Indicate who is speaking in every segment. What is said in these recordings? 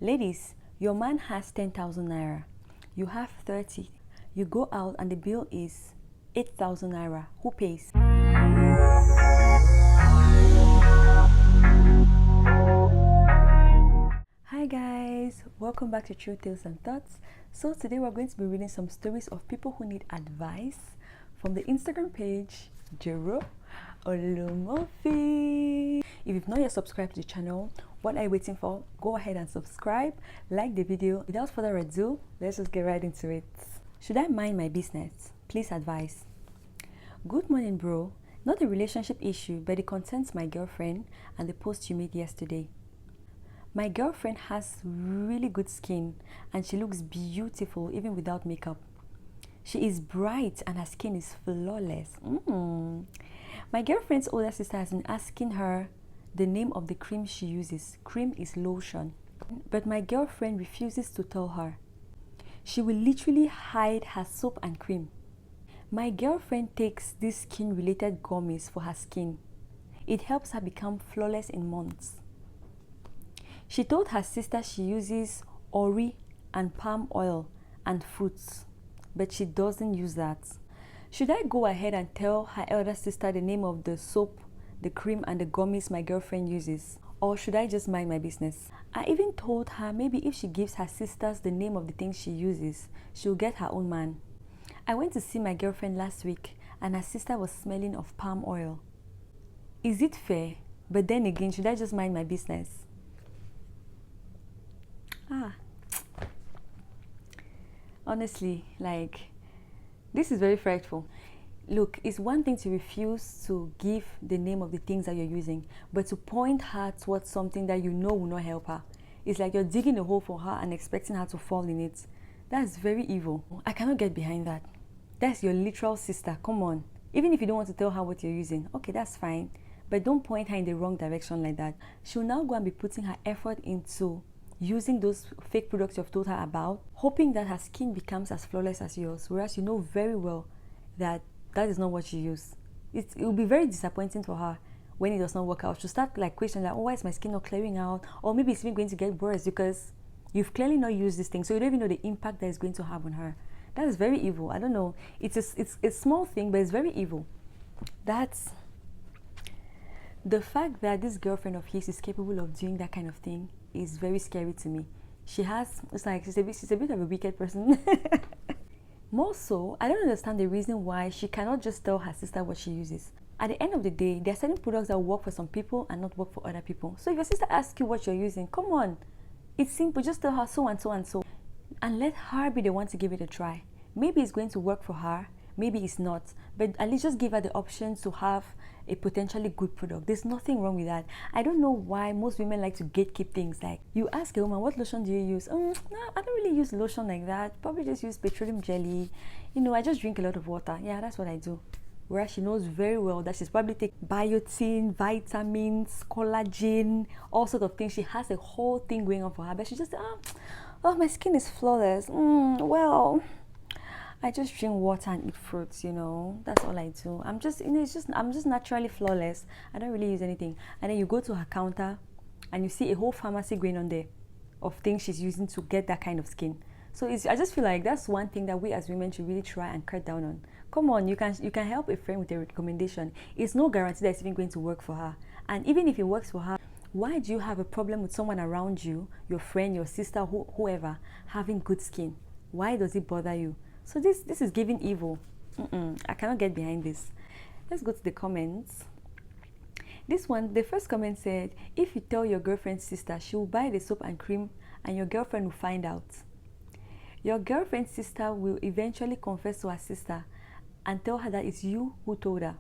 Speaker 1: Ladies, your man has 10,000 naira. You have 30. You go out and the bill is 8,000 naira. Who pays? Hi guys, welcome back to True Tales and Thoughts. So today we're going to be reading some stories of people who need advice from the Instagram page joroolumofin. If you've not yet subscribed to the channel, what are you waiting for? Go ahead and subscribe, like the video. Without further ado, let's just get right into it. Should I mind my business? Please advise. Good morning, bro. Not a relationship issue, but it concerns my girlfriend and the post you made yesterday. My girlfriend has really good skin and she looks beautiful even without makeup. She is bright and her skin is flawless. My girlfriend's older sister has been asking her the name of the cream she uses. Cream is lotion. But my girlfriend refuses to tell her. She will literally hide her soap and cream. My girlfriend takes these skin-related gummies for her skin. It helps her become flawless in months. She told her sister she uses ori and palm oil and fruits, but she doesn't use that. Should I go ahead and tell her elder sister the name of the soap, the cream and the gummies my girlfriend uses? Or should I just mind my business? I even told her maybe if she gives her sisters the name of the things she uses, she'll get her own man. I went to see my girlfriend last week and her sister was smelling of palm oil. Is it fair? But then again, should I just mind my business? Honestly, this is very frightful. Look, it's one thing to refuse to give the name of the things that you're using, but to point her towards something that you know will not help her. It's like you're digging a hole for her and expecting her to fall in it. That's very evil. I cannot get behind that. That's your literal sister. Come on. Even if you don't want to tell her what you're using, okay, that's fine. But don't point her in the wrong direction like that. She'll now go and be putting her effort into using those fake products you've told her about, hoping that her skin becomes as flawless as yours, whereas you know very well that that is not what you use. It will be very disappointing for her when it does not work out. She'll start questioning oh, why is my skin not clearing out? Or maybe it's even going to get worse because you've clearly not used this thing, so you don't even know the impact that it's going to have on her. That is very evil. I don't know. It's a small thing, but it's very evil. That's the fact that this girlfriend of his is capable of doing that kind of thing is very scary to me. She's a bit of a wicked person. More so, I don't understand the reason why she cannot just tell her sister what she uses. At the end of the day, there are certain products that work for some people and not work for other people. So if your sister asks you what you're using, come on. It's simple. Just tell her so and so and so. And let her be the one to give it a try. Maybe it's going to work for her. Maybe it's not. But at least just give her the option to have a potentially good product. There's nothing wrong with that. I don't know why most women like to gatekeep things. Like, you ask a woman, what lotion do you use? No, I don't really use lotion like that. Probably just use petroleum jelly. I just drink a lot of water. Yeah, that's what I do. Whereas she knows very well that she's probably taking biotin, vitamins, collagen, all sorts of things. She has a whole thing going on for her. But she just, oh, my skin is flawless. Well, I just drink water and eat fruits, That's all I do. I'm just naturally flawless. I don't really use anything. And then you go to her counter and you see a whole pharmacy going on there of things she's using to get that kind of skin. So I just feel like that's one thing that we as women should really try and cut down on. Come on, you can help a friend with a recommendation. It's no guarantee that it's even going to work for her. And even if it works for her, why do you have a problem with someone around you, your friend, your sister, whoever, having good skin? Why does it bother you? So this is giving evil. I cannot get behind this. Let's go to the comments. This one, the first comment said, if you tell your girlfriend's sister, she will buy the soap and cream and your girlfriend will find out. Your girlfriend's sister will eventually confess to her sister and tell her that it's you who told her.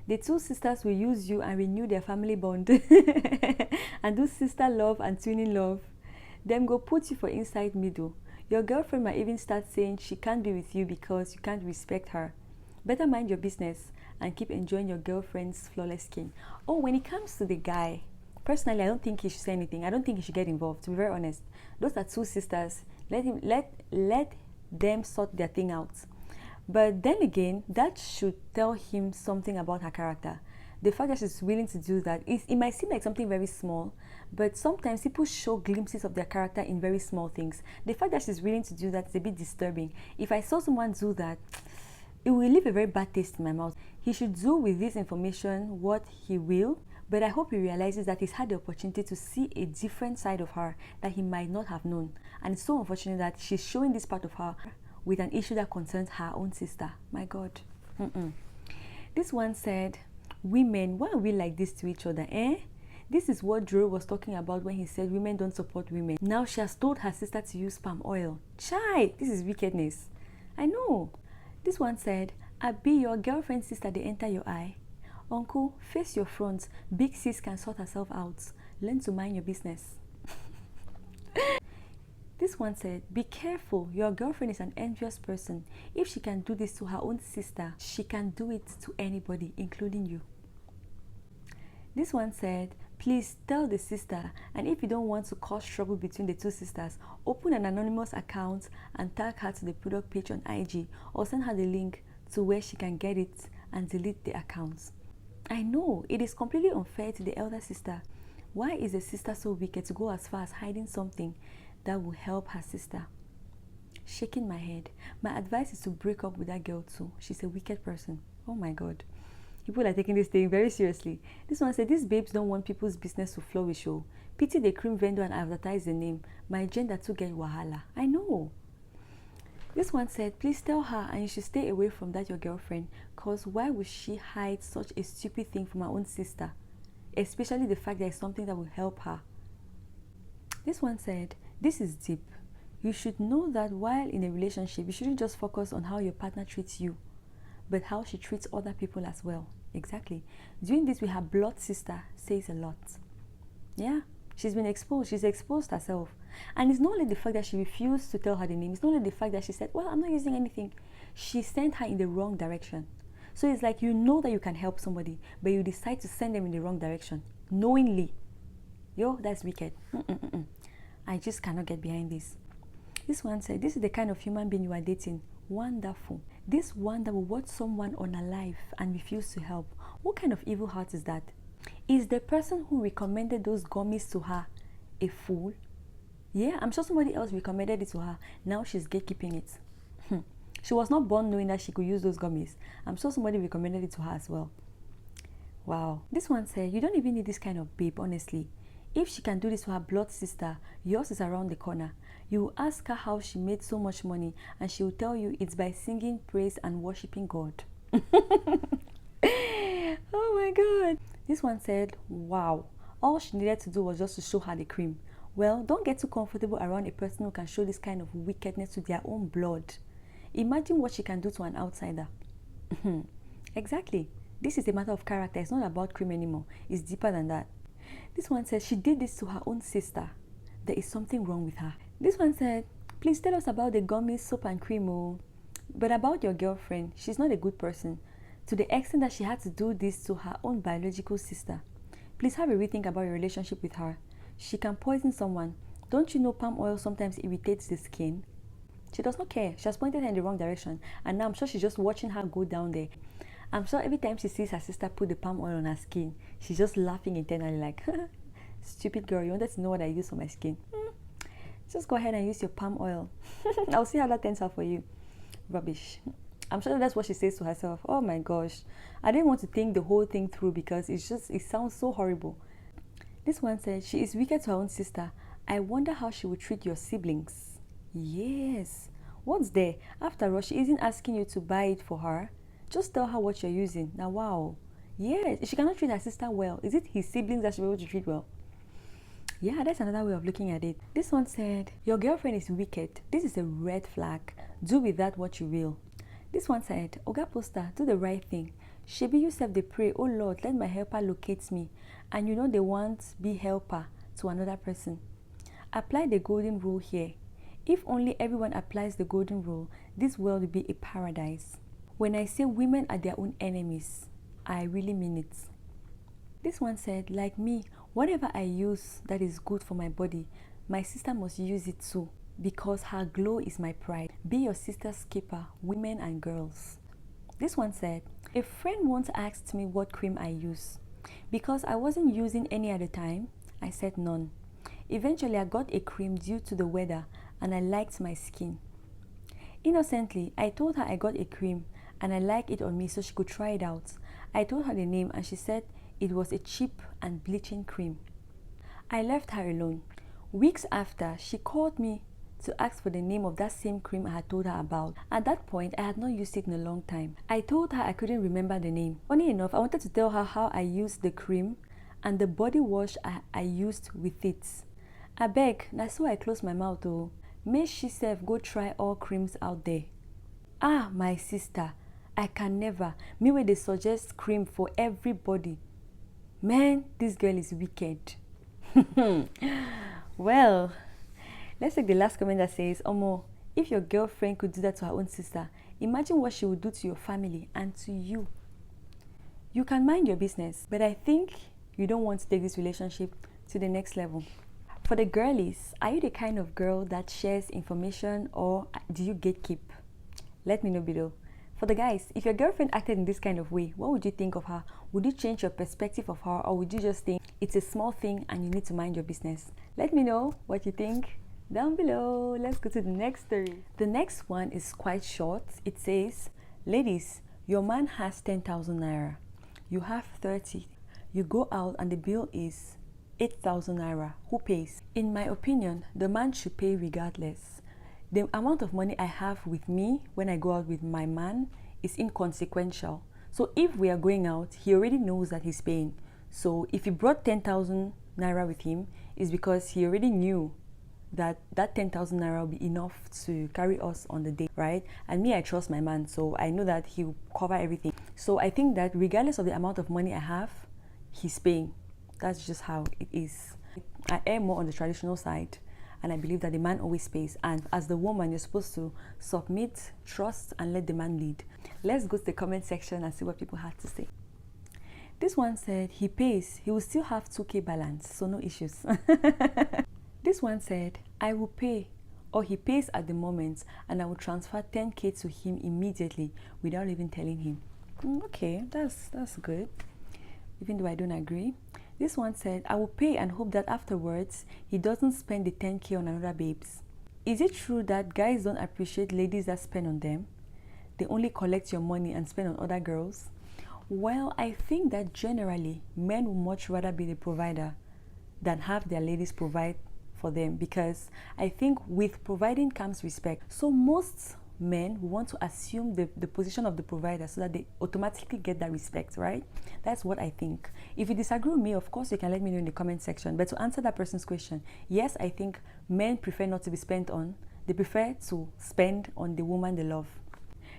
Speaker 1: The two sisters will use you and renew their family bond and do sister love and twinning love. Them go put you for inside middle. Your girlfriend might even start saying she can't be with you because you can't respect her. Better mind your business and keep enjoying your girlfriend's flawless skin. Oh, when it comes to the guy, personally, I don't think he should say anything. I don't think he should get involved, to be very honest. Those are two sisters. Let them sort their thing out. But then again, that should tell him something about her character. The fact that she's willing to do that, it might seem like something very small, but sometimes people show glimpses of their character in very small things. The fact that she's willing to do that is a bit disturbing. If I saw someone do that, it will leave a very bad taste in my mouth. He should do with this information what he will, but I hope he realizes that he's had the opportunity to see a different side of her that he might not have known. And it's so unfortunate that she's showing this part of her with an issue that concerns her own sister. My God. This one said, women, why are we like this to each other, eh? This is what Joro was talking about when he said women don't support women. Now she has told her sister to use palm oil. Chai, this is wickedness. I know. This one said, Abi, your girlfriend's sister, they enter your eye. Uncle, face your front. Big sis can sort herself out. Learn to mind your business. This one said, be careful, your girlfriend is an envious person. If she can do this to her own sister, she can do it to anybody, including you. This one said, please tell the sister, and if you don't want to cause trouble between the two sisters, open an anonymous account and tag her to the product page on IG, or send her the link to where she can get it and delete the accounts. I know, it is completely unfair to the elder sister. Why is the sister so wicked to go as far as hiding something that will help her sister? Shaking my head. My advice is to break up with that girl too. She's a wicked person. Oh my God. People are taking this thing very seriously. This one said, these babes don't want people's business to flourish. Oh. Pity the cream vendor and advertise the name. My gender to get wahala. I know. This one said, please tell her and you should stay away from that your girlfriend, cause why would she hide such a stupid thing from her own sister? Especially the fact that it's something that will help her. This one said, this is deep. You should know that while in a relationship, you shouldn't just focus on how your partner treats you, but how she treats other people as well. Exactly. Doing this with her blood sister says a lot. Yeah, she's been exposed. She's exposed herself. And it's not only the fact that she refused to tell her the name. It's not only the fact that she said, well, I'm not using anything. She sent her in the wrong direction. So it's like you know that you can help somebody, but you decide to send them in the wrong direction, knowingly. Yo, that's wicked. I just cannot get behind this. This one said, this is the kind of human being you are dating. Wonderful. This one that will watch someone unalive and refuse to help. What kind of evil heart is that? Is the person who recommended those gummies to her a fool? Yeah, I'm sure somebody else recommended it to her. Now she's gatekeeping it. She was not born knowing that she could use those gummies. I'm sure somebody recommended it to her as well. Wow. This one said, you don't even need this kind of babe, honestly. If she can do this to her blood sister, yours is around the corner. You will ask her how she made so much money, and she will tell you it's by singing praise and worshiping God. Oh my God. This one said, wow. All she needed to do was just to show her the cream. Well, don't get too comfortable around a person who can show this kind of wickedness to their own blood. Imagine what she can do to an outsider. Exactly. This is a matter of character. It's not about cream anymore. It's deeper than that. This one says she did this to her own sister. There is something wrong with her. This one said, please tell us about the gummies, soap and cream. Oh. But about your girlfriend, she's not a good person. To the extent that she had to do this to her own biological sister. Please have a rethink about your relationship with her. She can poison someone. Don't you know palm oil sometimes irritates the skin? She does not care. She has pointed her in the wrong direction. And now I'm sure she's just watching her go down there. I'm sure every time she sees her sister put the palm oil on her skin, she's just laughing internally like, stupid girl, you wanted to know what I use on my skin? Just go ahead and use your palm oil. I'll see how that turns out for you. Rubbish. I'm sure that's what she says to herself. Oh my gosh. I didn't want to think the whole thing through because it sounds so horrible. This one said, she is wicked to her own sister. I wonder how she would treat your siblings. Yes. What's there? After all, she isn't asking you to buy it for her. Just tell her what you're using. Now, wow. Yes, if she cannot treat her sister well, is it his siblings that she'll be able to treat well? Yeah, that's another way of looking at it. This one said, your girlfriend is wicked. This is a red flag. Do with that what you will. This one said, Oga Poster, do the right thing. Shebi yourself they pray, oh Lord, let my helper locate me. And you know they want be helper to another person. Apply the golden rule here. If only everyone applies the golden rule, this world will be a paradise. When I say women are their own enemies, I really mean it. This one said, like me, whatever I use that is good for my body, my sister must use it too, because her glow is my pride. Be your sister's keeper, women and girls. This one said, A friend once asked me what cream I use. Because I wasn't using any at the time, I said none. Eventually, I got a cream due to the weather and I liked my skin. Innocently, I told her I got a cream and I liked it on me so she could try it out. I told her the name and she said it was a cheap and bleaching cream. I left her alone. Weeks after, she called me to ask for the name of that same cream I had told her about. At that point, I had not used it in a long time. I told her I couldn't remember the name. Funny enough, I wanted to tell her how I used the cream and the body wash I used with it. I beg, that's so I closed my mouth oh. May she self go try all creams out there. Ah, my sister, I can never. Me where they suggest cream for everybody. Man, this girl is wicked. Well, let's take the last comment that says, Omo, if your girlfriend could do that to her own sister, imagine what she would do to your family and to you. You can mind your business, but I think you don't want to take this relationship to the next level. For the girlies, are you the kind of girl that shares information or do you gatekeep? Let me know below. For the guys, if your girlfriend acted in this kind of way, what would you think of her? Would you change your perspective of her or would you just think it's a small thing and you need to mind your business? Let me know what you think down below. Let's go to the next story. The next one is quite short. It says, ladies, your man has 10,000 naira. You have 30. You go out and the bill is 8,000 naira. Who pays? In my opinion, the man should pay regardless. The amount of money I have with me when I go out with my man is inconsequential. So if we are going out, he already knows that he's paying. So if he brought 10,000 naira with him, it's because he already knew that 10,000 naira will be enough to carry us on the day, right? And me, I trust my man, so I know that he will cover everything. So I think that regardless of the amount of money I have, he's paying. That's just how it is. I err more on the traditional side. And I believe that the man always pays. And as the woman, you're supposed to submit, trust, and let the man lead. Let's go to the comment section and see what people had to say. This one said, he pays. He will still have 2K balance, so no issues. This one said, I will pay. Or he pays at the moment, and I will transfer 10K to him immediately without even telling him. Okay, that's good. Even though I don't agree. This one said, I will pay and hope that afterwards, he doesn't spend the 10K on another babes. Is it true that guys don't appreciate ladies that spend on them? They only collect your money and spend on other girls? Well, I think that generally, men would much rather be the provider than have their ladies provide for them, because I think with providing comes respect. So most men who want to assume the position of the provider so that they automatically get that respect, right? That's what I think. If you disagree with me, of course you can let me know in the comment section. But to answer that person's question, yes, I think men prefer not to be spent on. They prefer to spend on the woman they love.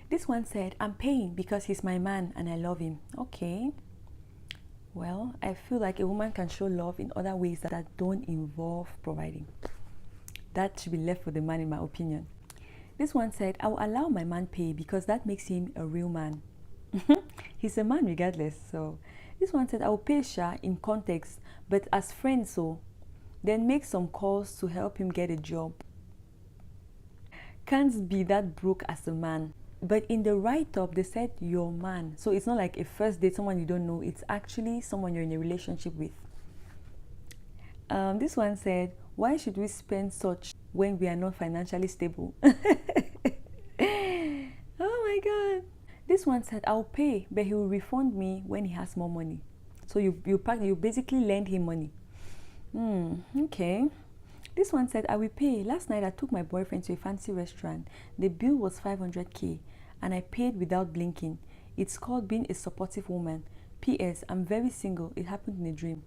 Speaker 1: This one said, I'm paying because he's my man and I love him. Okay. Well, I feel like a woman can show love in other ways that don't involve providing. That should be left for the man, in my opinion. This one said, I will allow my man pay because that makes him a real man. He's a man regardless. So this one said, I will pay Sha in context, but as friends, so then make some calls to help him get a job. Can't be that broke as a man. But in the write-up, they said your man. So it's not like a first date, someone you don't know. It's actually someone you're in a relationship with. This one said, why should we spend such when we are not financially stable? Oh my God. This one said, I'll pay, but he will refund me when he has more money. So you basically lend him money. Okay. This one said, I will pay. Last night I took my boyfriend to a fancy restaurant. The bill was 500K and I paid without blinking. It's called being a supportive woman. P.S. I'm very single. It happened in a dream.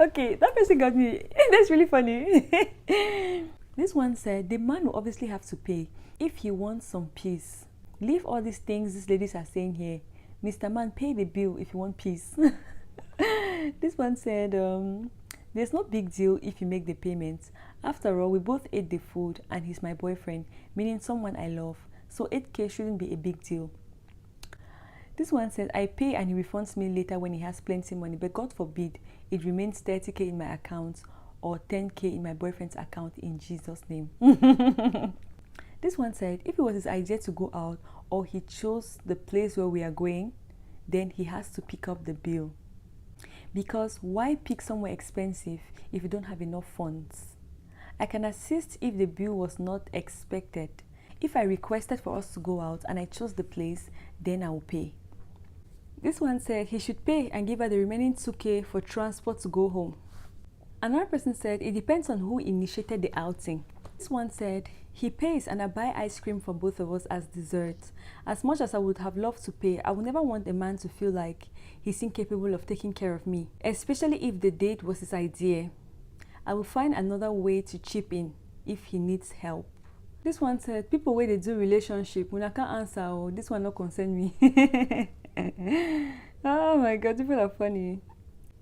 Speaker 1: Okay, that person got me. That's really funny. This one said, the man will obviously have to pay if he wants some peace. Leave all these things these ladies are saying here. Mr. Man, pay the bill if you want peace. This one said, there's no big deal if you make the payments. After all, we both ate the food and he's my boyfriend, meaning someone I love. So 8K shouldn't be a big deal. This one said, I pay and he refunds me later when he has plenty money, but God forbid it remains 30K in my account or 10K in my boyfriend's account in Jesus' name. This one said, if it was his idea to go out or he chose the place where we are going, then he has to pick up the bill. Because why pick somewhere expensive if you don't have enough funds? I can assist if the bill was not expected. If I requested for us to go out and I chose the place, then I will pay. This one said he should pay and give her the remaining 2K for transport to go home. Another person said it depends on who initiated the outing. This one said he pays and I buy ice cream for both of us as dessert. As much as I would have loved to pay, I would never want a man to feel like he's incapable of taking care of me, especially if the date was his idea. I will find another way to chip in if he needs help. This one said people where they do relationship, when I can't answer, oh, this one not concern me. Oh my god, people are funny.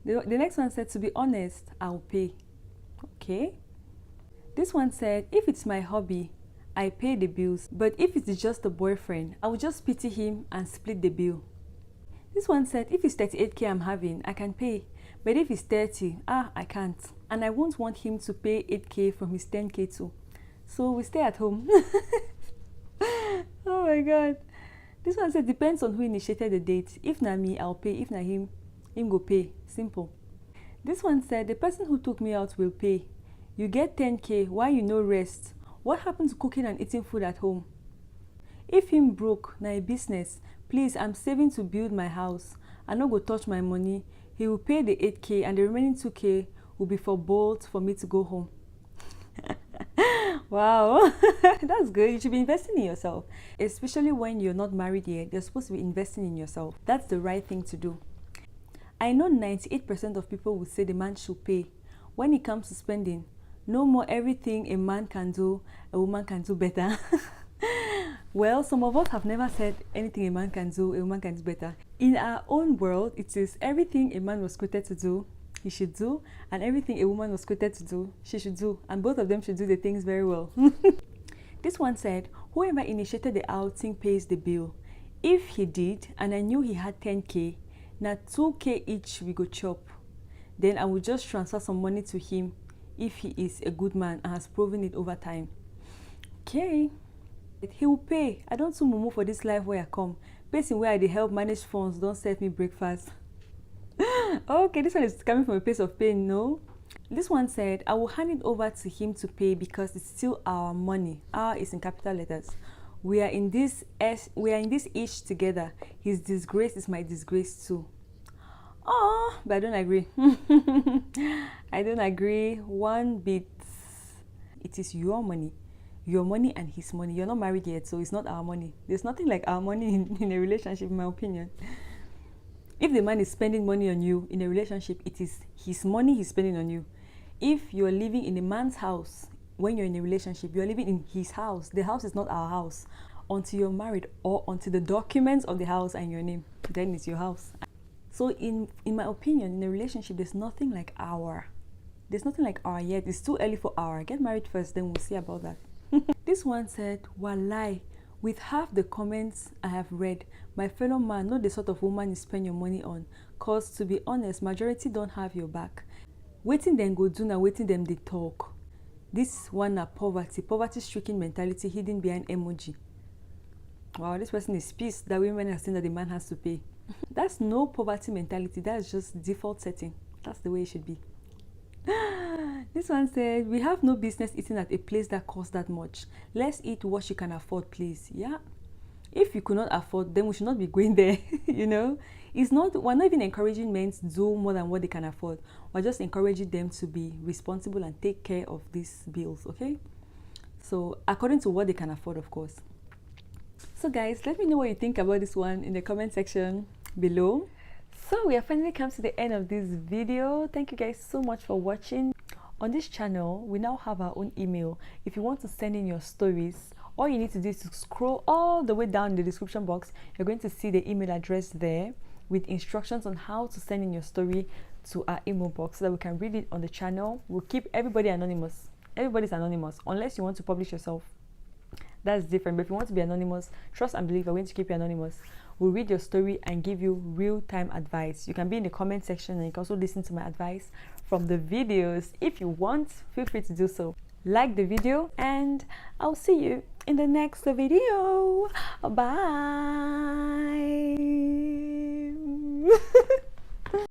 Speaker 1: The next one said, to be honest, I'll pay. Okay. This one said, if it's my hobby, I pay the bills. But if it's just a boyfriend, I will just pity him and split the bill. This one said, if it's 38K I'm having, I can pay. But if it's 30, I can't. And I won't want him to pay 8K from his 10K too. So we stay at home. Oh my god. This one said, depends on who initiated the date. If not me, I'll pay. If not him go pay. Simple. This one said, the person who took me out will pay. You get 10K, why you no rest? What happened to cooking and eating food at home? If him broke, na a business. Please, I'm saving to build my house. I no go touch my money. He will pay the 8K and the remaining 2K will be for bolt for me to go home. Wow, that's good. You should be investing in yourself. Especially when you're not married yet, you're supposed to be investing in yourself. That's the right thing to do. I know 98% of people would say the man should pay. When it comes to spending, no more everything a man can do, a woman can do better. Well, some of us have never said anything a man can do, a woman can do better. In our own world, it is everything a man was created to do, he should do, and everything a woman was created to do, she should do, and both of them should do the things very well. This one said, whoever initiated the outing pays the bill. If he did, and I knew he had 10K, now 2K each we go chop. Then I will just transfer some money to him if he is a good man and has proven it over time. Okay. He will pay. I don't too mumu for this life where I come. Person where I dey help manage funds, don't set me breakfast. Okay, this one is coming from a place of pain, no? This one said, I will hand it over to him to pay because it's still our money. Our is in capital letters. We are in this ish together. His disgrace is my disgrace too. Oh, but I don't agree. I don't agree one bit. It is your money and his money. You're not married yet, so it's not our money. There's nothing like our money in a relationship, in my opinion. If the man is spending money on you in a relationship, it is his money he's spending on you. If you're living in a man's house, when you're in a relationship, you're living in his house. The house is not our house until you're married or until the documents of the house are in your name. Then it's your house. So in my opinion, in a relationship, there's nothing like our. There's nothing like our yet. It's too early for our. Get married first, then we'll see about that. This one said, walai, with half the comments I have read, my fellow man, not the sort of woman you spend your money on. Cause to be honest, majority don't have your back. Waiting them go do now, waiting them they talk. This one are poverty-stricken mentality hidden behind emoji. Wow, this person is pissed that women are saying that the man has to pay. That's no poverty mentality. That's just default setting. That's the way it should be. This one said, we have no business eating at a place that costs that much. Let's eat what you can afford, please. Yeah. If you could not afford, then we should not be going there. You know, we're not even encouraging men to do more than what they can afford. We're just encouraging them to be responsible and take care of these bills, okay? So according to what they can afford, of course. So guys, let me know what you think about this one in the comment section below. So we have finally come to the end of this video. Thank you guys so much for watching. On this channel, we now have our own email. If you want to send in your stories, all you need to do is to scroll all the way down in the description box. You're going to see the email address there with instructions on how to send in your story to our email box so that we can read it on the channel. We'll keep everybody anonymous. Everybody's anonymous unless you want to publish yourself. That's different. But if you want to be anonymous, trust and believe we're going to keep you anonymous. will read your story and give you real-time advice. You can be in the comment section and you can also listen to my advice from the videos. If you want, feel free to do so. Like the video and I'll see you in the next video. Bye.